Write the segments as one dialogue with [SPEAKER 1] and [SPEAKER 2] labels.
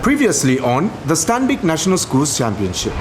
[SPEAKER 1] Previously on the Stanbic National Schools Championship.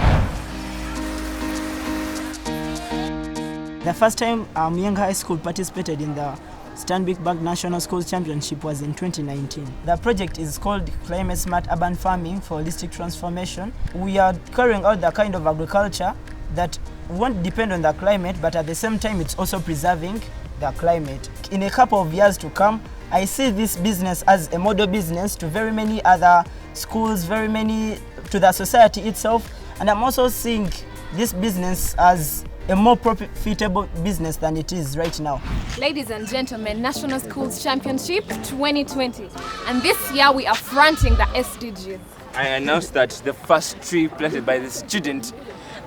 [SPEAKER 2] The first time Young High School participated in the Stanbic Bank National Schools Championship was in 2019. The project is called Climate Smart Urban Farming for Holistic Transformation. We are carrying out the kind of agriculture that won't depend on the climate, but at the same time it's also preserving the climate. In a couple of years to come, I see this business as a model business to very many other schools, to the society itself, and I'm also seeing this business as a more profitable business than it is right now.
[SPEAKER 3] Ladies and gentlemen, National Schools Championship 2020. And this year we are fronting the SDGs.
[SPEAKER 4] I announced that the first tree planted by the student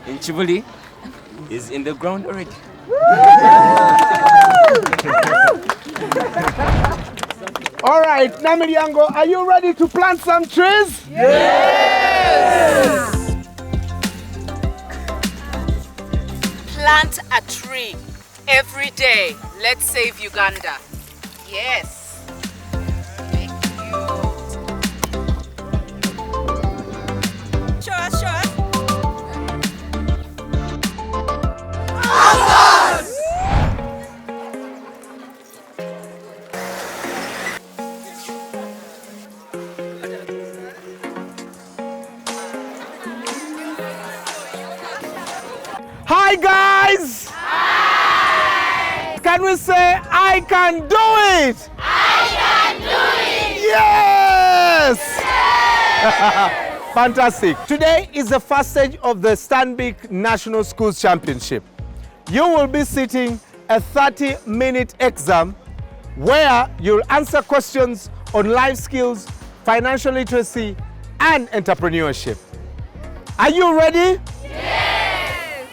[SPEAKER 4] in Chibuli is in the ground already.
[SPEAKER 5] All right, Namilyango, are you ready to plant some trees?
[SPEAKER 6] Yes! Plant a tree every day. Let's save Uganda. Yes. Thank you. Show us, show us.
[SPEAKER 5] Hi guys! Hi! Can we say I can do it?
[SPEAKER 6] I can do it!
[SPEAKER 5] Yes! Fantastic. Today is the first stage of the Stanbic National Schools Championship. You will be sitting a 30-minute exam where you'll answer questions on life skills, financial literacy, and entrepreneurship. Are you ready?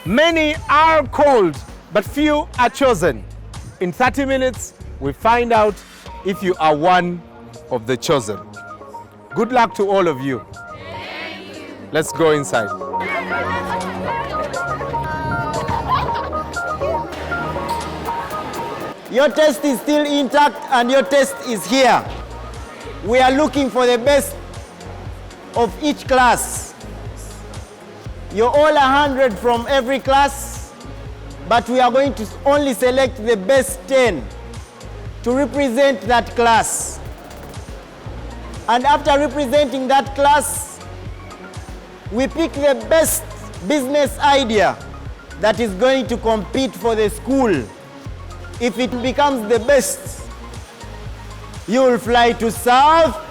[SPEAKER 5] Many are called, but few are chosen. In 30 minutes, we find out if you are one of the chosen. Good luck to all of you. Let's go inside.
[SPEAKER 7] Your test is still intact and your test is here. We are looking for the best of each class. You're all 100 from every class, but we are going to only select the best 10 to represent that class. And after representing that class, we pick the best business idea that is going to compete for the school. If it becomes the best, you will fly to South.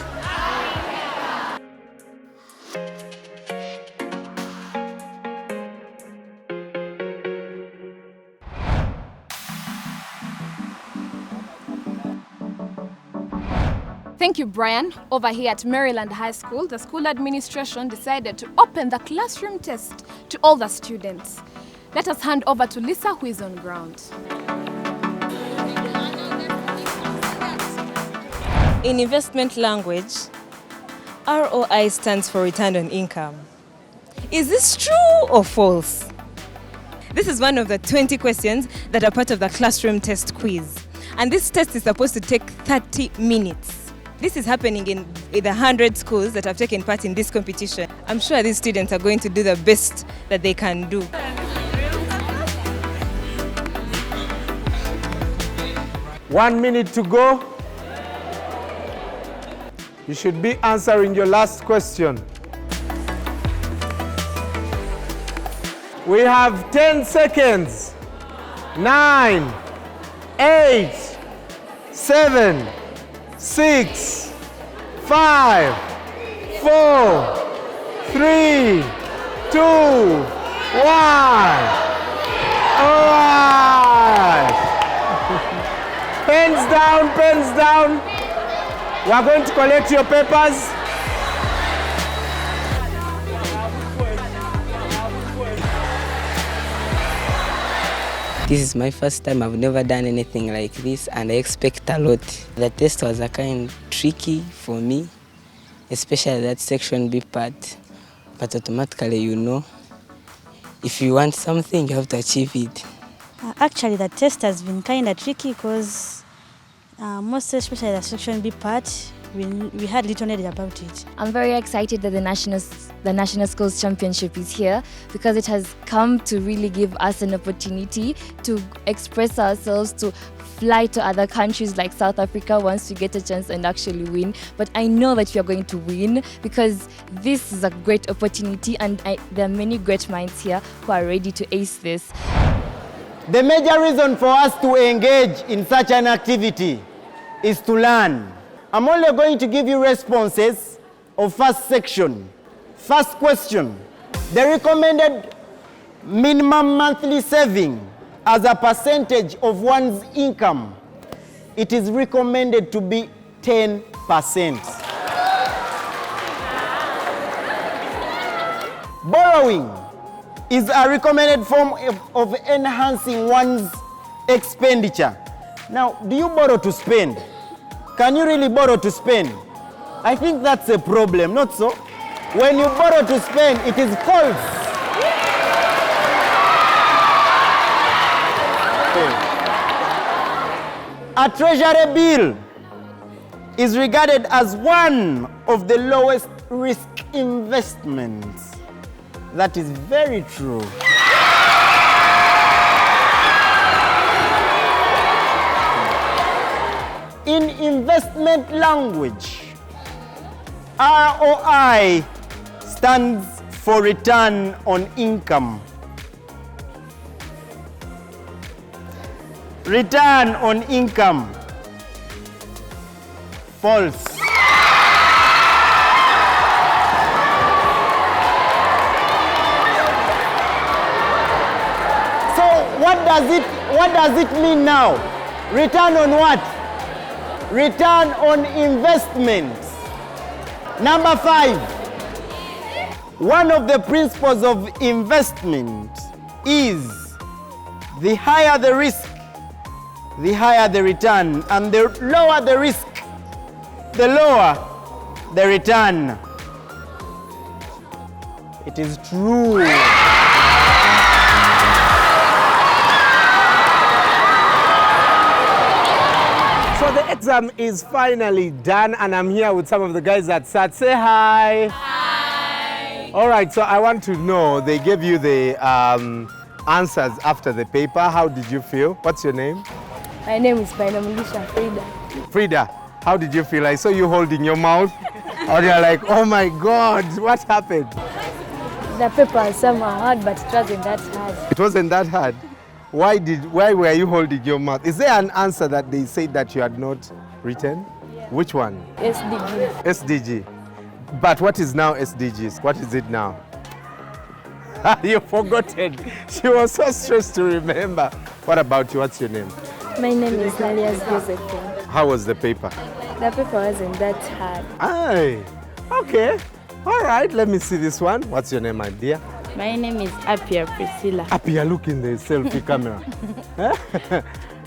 [SPEAKER 3] Thank you, Brian. Over here at Maryland High School, the school administration decided to open the classroom test to all the students. Let us hand over to Lisa, who is on ground.
[SPEAKER 8] In investment language, ROI stands for return on income. Is this true or false? This is one of the 20 questions that are part of the classroom test quiz. And this test is supposed to take 30 minutes. This is happening in the 100 schools that have taken part in this competition. I'm sure these students are going to do the best that they can do.
[SPEAKER 5] One minute to go. You should be answering your last question. We have 10 seconds. 9, 8, 7, 6, 5, 4, 3, 2, 1. All right. Pens down, pens down. We are going to collect your papers.
[SPEAKER 9] This is my first time. I've never done anything like this and I expect a lot. The test was a kind tricky for me, especially that section B part. But automatically you know, if you want something, you have to achieve it.
[SPEAKER 10] Actually, the test has been kind of tricky because most especially the section B part, we had little knowledge about it.
[SPEAKER 11] I'm very excited that the National Schools Championship is here because it has come to really give us an opportunity to express ourselves, to fly to other countries like South Africa once we get a chance and actually win. But I know that we are going to win because this is a great opportunity, and there are many great minds here who are ready to ace this.
[SPEAKER 7] The major reason for us to engage in such an activity is to learn. I'm only going to give you responses of first section. First question, the recommended minimum monthly saving as a percentage of one's income, it is recommended to be 10%. Borrowing is a recommended form of enhancing one's expenditure. Now, do you borrow to spend? Can you really borrow to spend? I think that's a problem, not so? When you borrow to spend, it is false. A treasury bill is regarded as one of the lowest risk investments. That is very true. In investment language, ROI stands for return on income. Return on income. False. So what does it mean now? Return on what? Return on investments. Number 5. One of the principles of investment is the higher the risk, the higher the return, and the lower the risk, the lower the return. It is true.
[SPEAKER 5] So the exam is finally done, and I'm here with some of the guys at SAT. Say hi. Hi. All right, so I want to know, they gave you the answers after the paper. How did you feel? What's your name?
[SPEAKER 12] My name is Mulisha Frida.
[SPEAKER 5] Frida, how did you feel? I saw you holding your mouth. Or you're like, oh my God, what happened?
[SPEAKER 12] The paper was somehow hard, but it wasn't that hard.
[SPEAKER 5] It wasn't that hard. Why were you holding your mouth? Is there an answer that they said that you had not written? Yeah. Which one?
[SPEAKER 12] SDG.
[SPEAKER 5] SDG. But what is now SDGs? What is it now? You forgotten. She was so stressed to remember. What about you? What's your name?
[SPEAKER 12] My name is Nalias Josephine.
[SPEAKER 5] How was the paper?
[SPEAKER 12] The paper wasn't that hard.
[SPEAKER 5] Aye. Okay. All right. Let me see this one. What's your name, my dear?
[SPEAKER 12] My name is Apia Priscilla.
[SPEAKER 5] Apia, look in the selfie camera.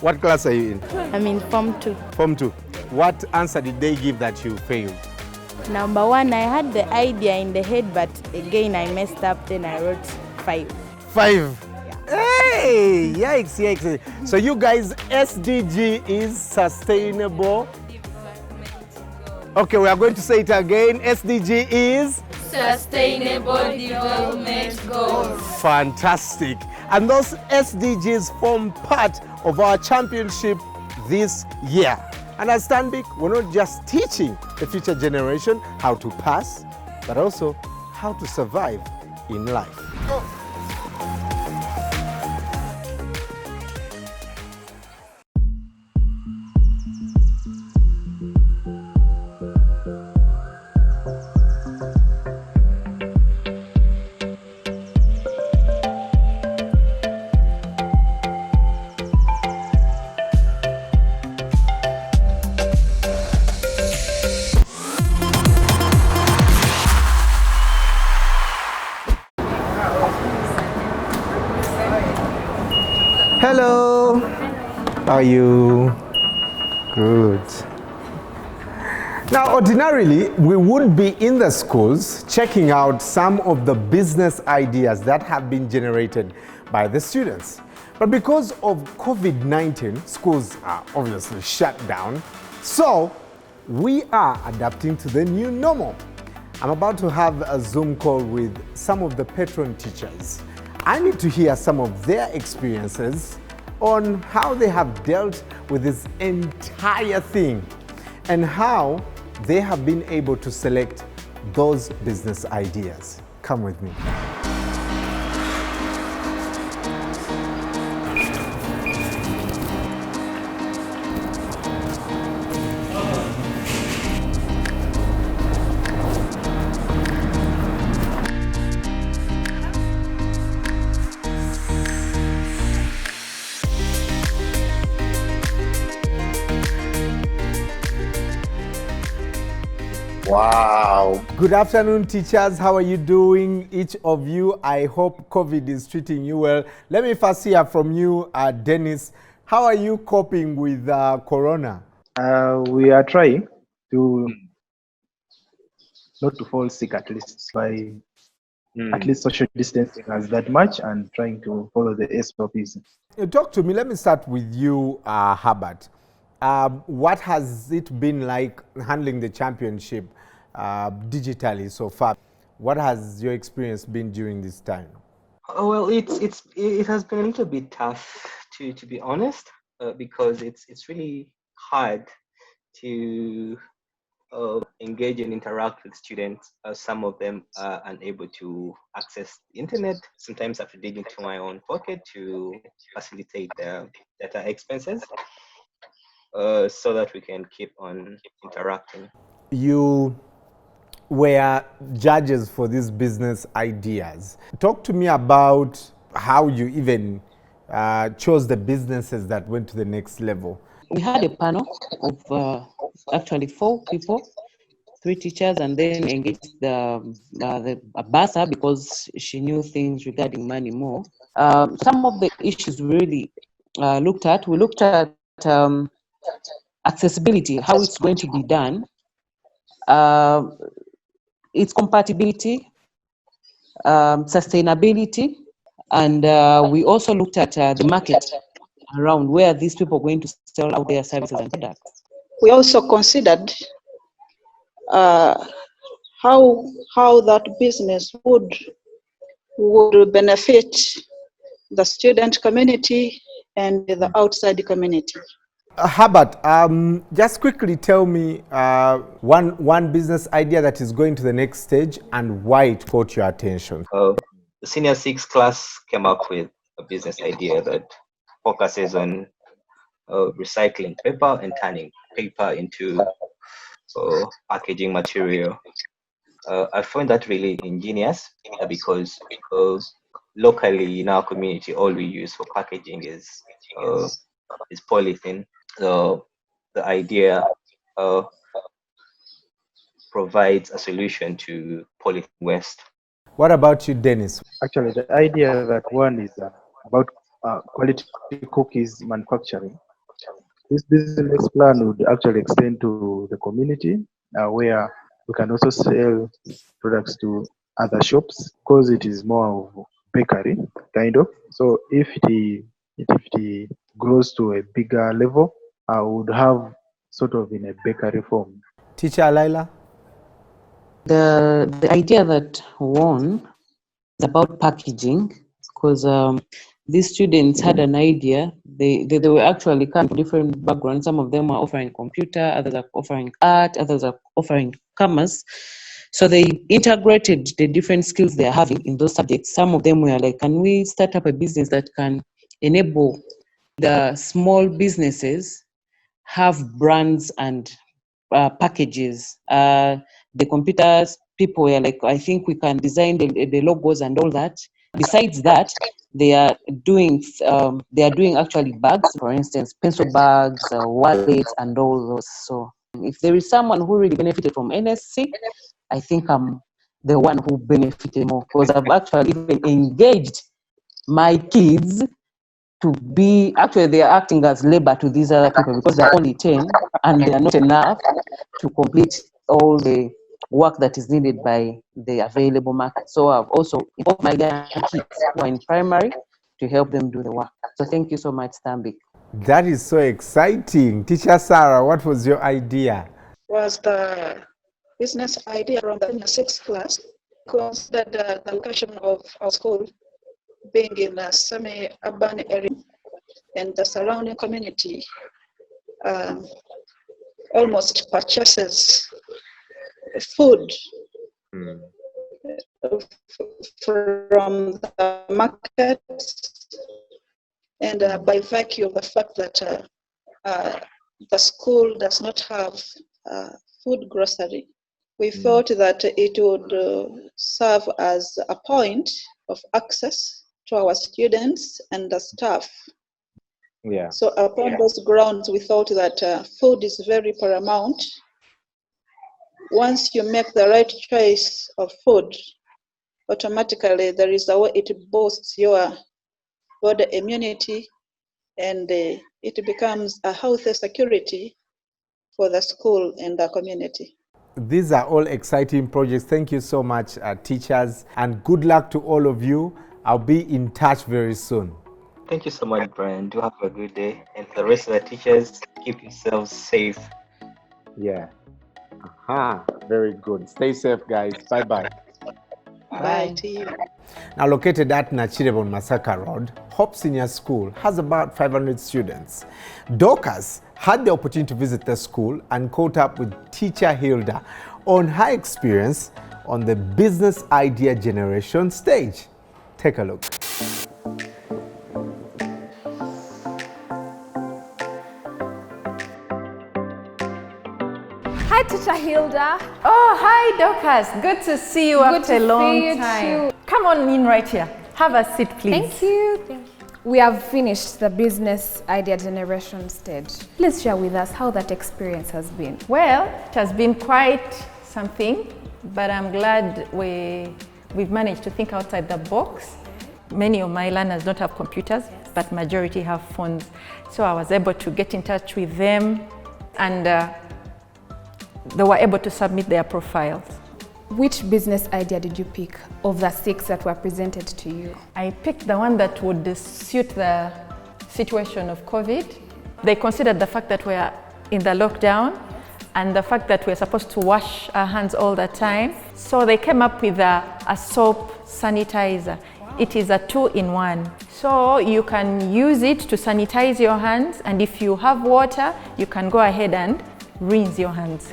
[SPEAKER 5] What class are you in?
[SPEAKER 12] I'm in Form 2.
[SPEAKER 5] Form 2. What answer did they give that you failed?
[SPEAKER 12] Number 1, I had the idea in the head, but again I messed up, then I wrote 5.
[SPEAKER 5] 5? Yeah. Hey! Yikes, yikes. So you guys, SDG is sustainable. Okay, we are going to say it again. SDG is?
[SPEAKER 13] Sustainable Development Goals.
[SPEAKER 5] Fantastic. And those SDGs form part of our championship this year. And at Stanbic, we're not just teaching the future generation how to pass, but also how to survive in life. Hello. How are you? Good. Now, ordinarily, we would be in the schools checking out some of the business ideas that have been generated by the students. But because of COVID-19, schools are obviously shut down. So, We are adapting to the new normal. I'm about to have a Zoom call with some of the patron teachers. I need to hear some of their experiences on how they have dealt with this entire thing and how they have been able to select those business ideas. Come with me. Wow. Good afternoon, teachers. How are you doing? Each of you, I hope COVID is treating you well. Let me first hear from you, Dennis. How are you coping with Corona?
[SPEAKER 14] We are trying to not to fall sick, at least by at least social distancing as that much and trying to follow the SOPs.
[SPEAKER 5] Talk to me. Let me start with you, Herbert. What has it been like handling the championship digitally so far? What has your experience been during this time?
[SPEAKER 15] Well, it has been a little bit tough to be honest, because it's really hard to engage and interact with students. Some of them are unable to access the internet. Sometimes I have to dig into my own pocket to facilitate their data expenses. So that we can keep on interacting.
[SPEAKER 5] You were judges for these business ideas. Talk to me about how you even chose the businesses that went to the next level.
[SPEAKER 16] We had a panel of actually 4 people, 3 teachers, and then engaged the bursar because she knew things regarding money more. Some of the issues we really looked at, accessibility, how it's going to be done, its compatibility, sustainability, and we also looked at the market around where these people are going to sell out their services and products.
[SPEAKER 17] We also considered how that business would benefit the student community and the outside community.
[SPEAKER 5] Herbert, just quickly tell me one business idea that is going to the next stage and why it caught your attention.
[SPEAKER 15] The senior 6 class came up with a business idea that focuses on recycling paper and turning paper into packaging material. I find that really ingenious because locally in our community, all we use for packaging is polythene. So the idea provides a solution to polythene waste.
[SPEAKER 5] What about you, Dennis?
[SPEAKER 14] Actually, the idea that one is about quality cookies manufacturing. This business plan would actually extend to the community where we can also sell products to other shops because it is more of bakery kind of. So if it grows to a bigger level, I would have sort of in a bakery form.
[SPEAKER 5] Teacher Laila?
[SPEAKER 16] The idea that won is about packaging because these students had an idea. They were actually coming from different backgrounds. Some of them are offering computer, others are offering art, others are offering commerce. So they integrated the different skills they are having in those subjects. Some of them were like, can we start up a business that can enable the small businesses have brands and packages? The computers people were like, I think we can design the logos and all that. Besides that, they are doing actually bags, for instance, pencil bags, wallets, and all those. So if there is someone who really benefited from NSC, I think I'm the one who benefited more because I've actually even engaged my kids to be, actually they are acting as labor to these other people because they're only 10 and they are not enough to complete all the work that is needed by the available market. So I've also involved my young kids who are in primary to help them do the work. So thank you so much, Stanbic.
[SPEAKER 5] That is so exciting. Teacher Sarah, what was your idea?
[SPEAKER 17] was the business idea from the sixth class. Considered the location of our school being in a semi-urban area and the surrounding community almost purchases food from the market, and by virtue of the fact that the school does not have food grocery, we thought that it would serve as a point of access to our students and the staff.
[SPEAKER 5] Yeah.
[SPEAKER 17] So upon those grounds, we thought that food is very paramount. Once you make the right choice of food, automatically there is a way it boosts your body immunity, and it becomes a healthy security for the school and the community.
[SPEAKER 5] These are all exciting projects. Thank you so much, teachers, and good luck to all of you. I'll be in touch very soon.
[SPEAKER 15] Thank you so much, Brian. Do have a good day. And for the rest of the teachers, keep yourselves safe.
[SPEAKER 5] Yeah. Very good. Stay safe, guys. Bye-bye.
[SPEAKER 17] Bye to you.
[SPEAKER 5] Now, located at Nachirebon Masaka Road, Hope Senior School has about 500 students. Dorcas had the opportunity to visit the school and caught up with teacher Hilda on her experience on the business idea generation stage. Take a look.
[SPEAKER 3] Hi, Teacher Hilda.
[SPEAKER 18] Oh, hi, Dorcas. Good to see you
[SPEAKER 3] Good
[SPEAKER 18] after
[SPEAKER 3] to
[SPEAKER 18] a long
[SPEAKER 3] see you
[SPEAKER 18] time.
[SPEAKER 3] too.
[SPEAKER 18] Come on in right here. Have a seat, please.
[SPEAKER 3] Thank you. Thank you. We have finished the business idea generation stage. Please share with us how that experience has been.
[SPEAKER 18] Well, it has been quite something, but I'm glad we've managed to think outside the box. Many of my learners don't have computers, but majority have phones. So I was able to get in touch with them, and they were able to submit their profiles.
[SPEAKER 3] Which business idea did you pick of the 6 that were presented to you?
[SPEAKER 18] I picked the one that would suit the situation of COVID. They considered the fact that we're in the lockdown and the fact that we're supposed to wash our hands all the time. So they came up with a soap sanitizer. It is a 2-in-1. So you can use it to sanitize your hands, and if you have water, you can go ahead and rinse your hands.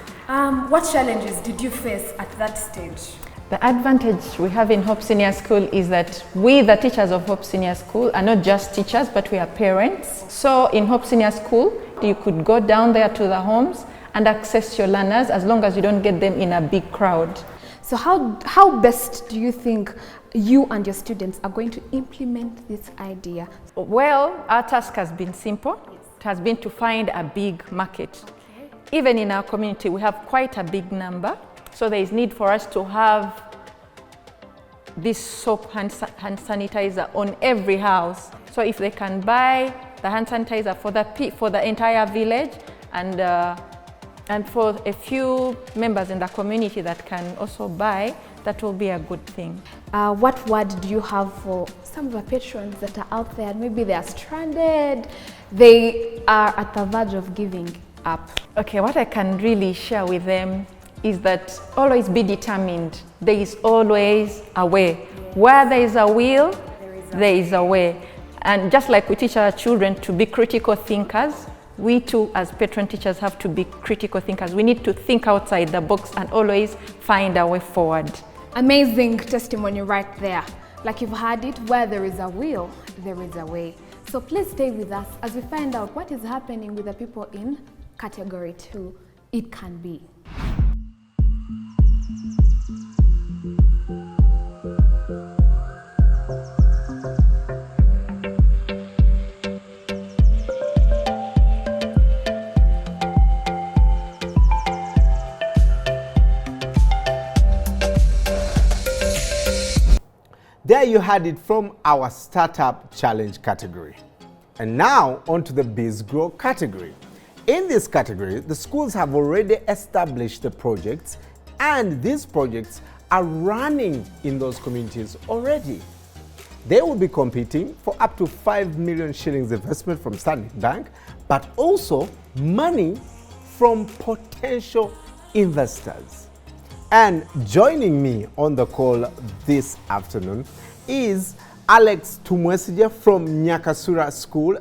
[SPEAKER 3] What challenges did you face at that stage?
[SPEAKER 18] The advantage we have in Hope Senior School is that we, the teachers of Hope Senior School, are not just teachers, but we are parents. So in Hope Senior School, you could go down there to the homes and access your learners as long as you don't get them in a big crowd.
[SPEAKER 3] So how best do you think you and your students are going to implement this idea?
[SPEAKER 18] Well, our task has been simple. It has been to find a big market. Even in our community, we have quite a big number. So there is need for us to have this soap hand sanitizer on every house. So if they can buy the hand sanitizer for the entire village, and for a few members in the community that can also buy, that will be a good thing.
[SPEAKER 3] What word do you have for some of the patrons that are out there? Maybe they are stranded, they are at the verge of giving up.
[SPEAKER 18] Okay, what I can really share with them is that always be determined. There is always a way. Where there is a will, there is a way. And just like we teach our children to be critical thinkers, we too as patron teachers have to be critical thinkers. We need to think outside the box and always find a way forward.
[SPEAKER 3] Amazing testimony right there. Like you've heard it, where there is a will, there is a way. So please stay with us as we find out what is happening with the people in Category 2, It Can Be.
[SPEAKER 5] There you had it from our Startup Challenge category. And now onto the Biz Grow category. In this category, the schools have already established the projects, and these projects are running in those communities already. They will be competing for up to 5 million shillings investment from Stanbic Bank, but also money from potential investors. And joining me on the call this afternoon is Alex Tumwesije from Nyakasura School,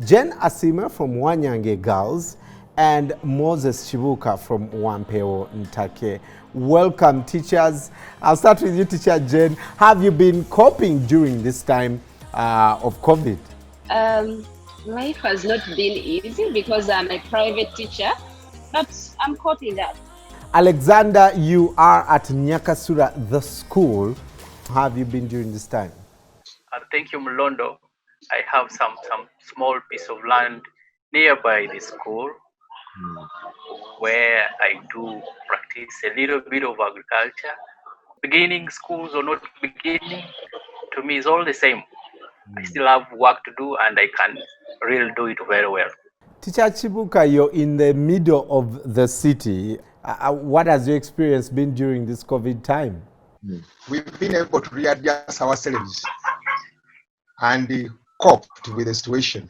[SPEAKER 5] Jen Asima from Wanyange Girls, and Moses Chibuka from Wampewo Ntake. Welcome, teachers. I'll start with you, teacher Jen. Have you been coping during this time of COVID?
[SPEAKER 19] Life has not been easy because I'm a private teacher, but I'm coping that.
[SPEAKER 5] Alexander, you are at Nyakasura, the school. How have you been during this time?
[SPEAKER 20] Thank you, Mlondo. I have some small piece of land nearby the school where I do practice a little bit of agriculture. Beginning schools or not beginning, to me is all the same. I still have work to do and I can really do it very well.
[SPEAKER 5] Teacher Chibuka, you're in the middle of the city. What has your experience been during this COVID time?
[SPEAKER 21] We've been able to readjust ourselves and coped with the situation.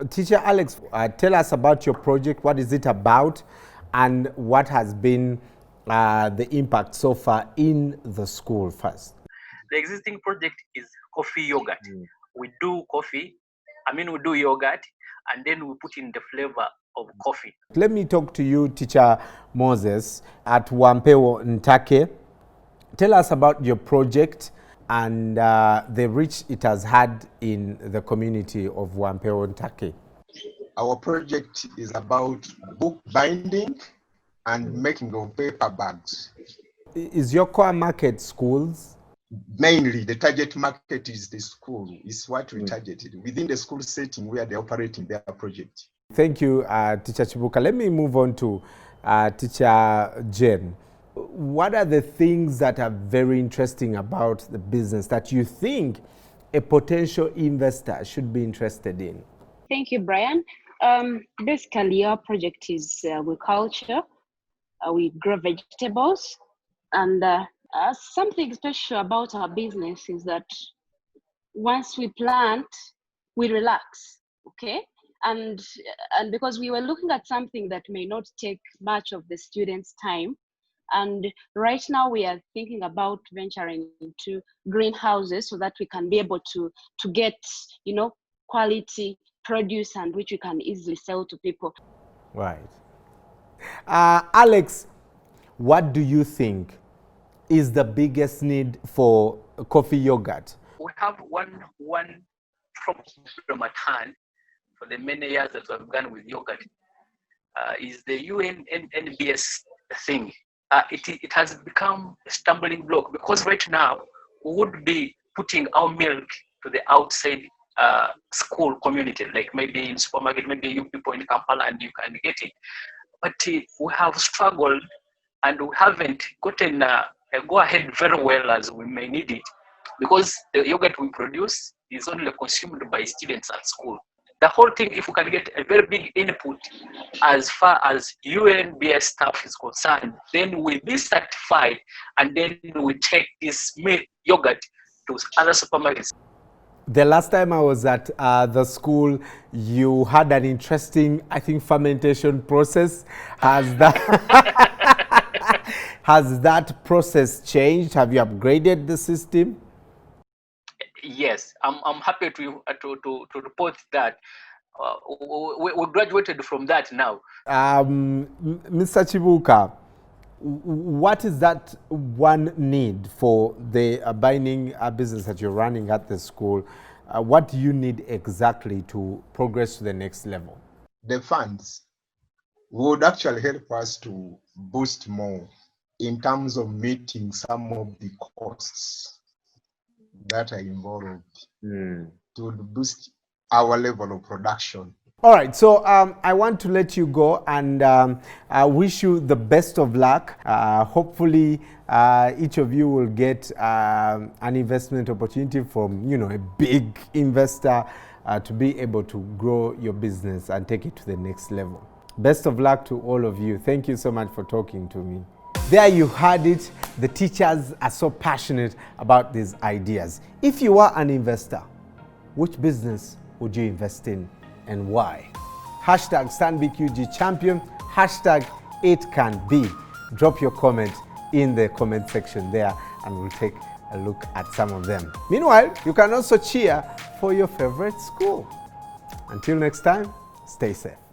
[SPEAKER 5] Teacher Alex, tell us about your project. What is it about and what has been the impact so far in the school first?
[SPEAKER 20] The existing project is coffee yogurt. We do coffee, we do yogurt, and then we put in the flavor of coffee.
[SPEAKER 5] Let me talk to you, Teacher Moses, at Wampewo Ntake. Tell us about your project and the reach it has had in the community of Wampewo Ntake.
[SPEAKER 21] Our project is about book binding and making of paper bags.
[SPEAKER 5] Is your core market schools?
[SPEAKER 21] Mainly, the target market is the school. It's what we targeted within the school setting where they're operating their project.
[SPEAKER 5] Thank you, Teacher Chibuka. Let me move on to Teacher Jen. What are the things that are very interesting about the business that you think a potential investor should be interested in?
[SPEAKER 19] Thank you, Brian. Basically, our project is agriculture. We grow vegetables, and something special about our business is that once we plant, we relax, okay? And because we were looking at something that may not take much of the students' time, and right now we are thinking about venturing into greenhouses so that we can be able to get, quality produce and which we can easily sell to people.
[SPEAKER 5] Right. Alex, what do you think is the biggest need for coffee yogurt?
[SPEAKER 20] We have one problem at hand for the many years that we've gone with yogurt is the UNNBS thing. It has become a stumbling block because right now we would be putting our milk to the outside school community, like maybe in supermarket, maybe you people in Kampala and you can get it. But we have struggled and we haven't gotten a go-ahead very well as we may need it because the yogurt we produce is only consumed by students at school. The whole thing, if we can get a very big input as far as UNBS staff is concerned, then we'll be certified and then we take this milk yogurt to other supermarkets.
[SPEAKER 5] The last time I was at the school, you had an interesting, I think, fermentation process. Has that process changed? Have you upgraded the system?
[SPEAKER 20] Yes, I'm happy to report that we graduated from that now.
[SPEAKER 5] Mr. Chibuka, what is that one need for the binding business that you're running at the school? What do you need exactly to progress to the next level?
[SPEAKER 21] The funds would actually help us to boost more in terms of meeting some of the costs that are involved to boost our level of production.
[SPEAKER 5] All right, so I want to let you go and I wish you the best of luck. Hopefully, each of you will get an investment opportunity from, a big investor to be able to grow your business and take it to the next level. Best of luck to all of you. Thank you so much for talking to me. There you heard it. The teachers are so passionate about these ideas. If you are an investor, which business would you invest in and why? Hashtag Stanbic UG Champion, hashtag it can be? Drop your comment in the comment section there and we'll take a look at some of them. Meanwhile, you can also cheer for your favorite school. Until next time, stay safe.